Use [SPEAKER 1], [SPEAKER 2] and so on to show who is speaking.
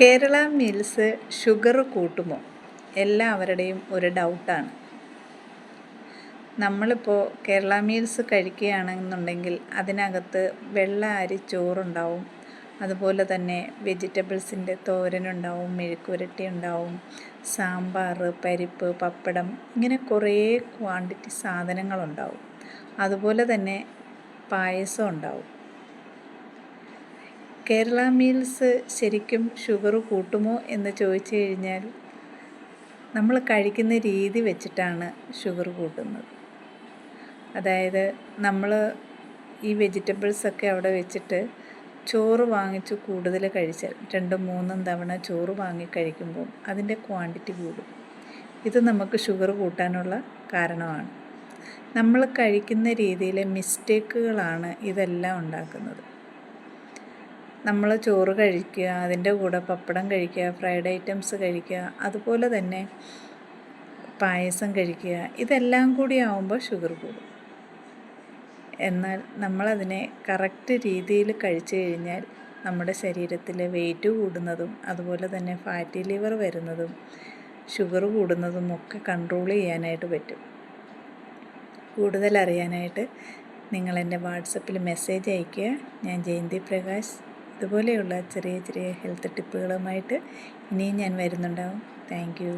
[SPEAKER 1] Kerala meals sugar കൂട്ടുമോ? എല്ലാവരുടെയും ഒരു ഡൗട്ടാണ്. നമ്മളിപ്പോൾ കേരള മീൽസ് കഴിക്കുകയാണെന്നുണ്ടെങ്കിൽ അതിനകത്ത് വെള്ള അരി ചോറുണ്ടാവും, അതുപോലെ തന്നെ വെജിറ്റബിൾസിൻ്റെ തോരനുണ്ടാവും, മെഴുക്കുവരട്ടി ഉണ്ടാവും, സാമ്പാർ, പരിപ്പ്, പപ്പടം, ഇങ്ങനെ കുറേ ക്വാണ്ടിറ്റി സാധനങ്ങളുണ്ടാവും. അതുപോലെ തന്നെ പായസം ഉണ്ടാവും. കേരള മീൽസ് ശരിക്കും ഷുഗർ കൂട്ടുമോ എന്ന് ചോദിച്ചു കഴിഞ്ഞാൽ നമ്മൾ കഴിക്കുന്ന രീതി വെച്ചിട്ടാണ് ഷുഗർ കൂട്ടുന്നത്. അതായത് നമ്മൾ ഈ വെജിറ്റബിൾസൊക്കെ അവിടെ വെച്ചിട്ട് ചോറ് വാങ്ങിച്ച് കൂടുതൽ കഴിച്ചാൽ 2-3 തവണ ചോറ് വാങ്ങി കഴിക്കുമ്പോൾ അതിൻ്റെ ക്വാണ്ടിറ്റി കൂടും. ഇത് നമുക്ക് ഷുഗർ കൂട്ടാനുള്ള കാരണമാണ്. നമ്മൾ കഴിക്കുന്ന രീതിയിലെ മിസ്റ്റേക്കുകളാണ് ഇതെല്ലാം ഉണ്ടാക്കുന്നത്. നമ്മൾ ചോറ് കഴിക്കുക, അതിൻ്റെ കൂടെ പപ്പടം കഴിക്കുക, ഫ്രൈഡ് ഐറ്റംസ് കഴിക്കുക, അതുപോലെ തന്നെ പായസം കഴിക്കുക, ഇതെല്ലാം കൂടി ആവുമ്പോൾ ഷുഗർ കൂടും. എന്നാൽ നമ്മളതിനെ കറക്റ്റ് രീതിയിൽ കഴിച്ചു കഴിഞ്ഞാൽ നമ്മുടെ ശരീരത്തിൽ വെയിറ്റ് കൂടുന്നതും അതുപോലെ തന്നെ ഫാറ്റി ലിവർ വരുന്നതും ഷുഗർ കൂടുന്നതും ഒക്കെ കൺട്രോൾ ചെയ്യാനായിട്ട് പറ്റും. കൂടുതൽ അറിയാനായിട്ട് നിങ്ങൾ എൻ്റെ വാട്സപ്പിൽ മെസ്സേജ് അയയ്ക്കുക. ഞാൻ ജയന്തി പ്രകാശ്. ഇതുപോലെയുള്ള ചെറിയ ചെറിയ ഹെൽത്ത് ടിപ്പുകളുമായിട്ട് ഇനിയും ഞാൻ വരുന്നുണ്ടാവും. Thank you.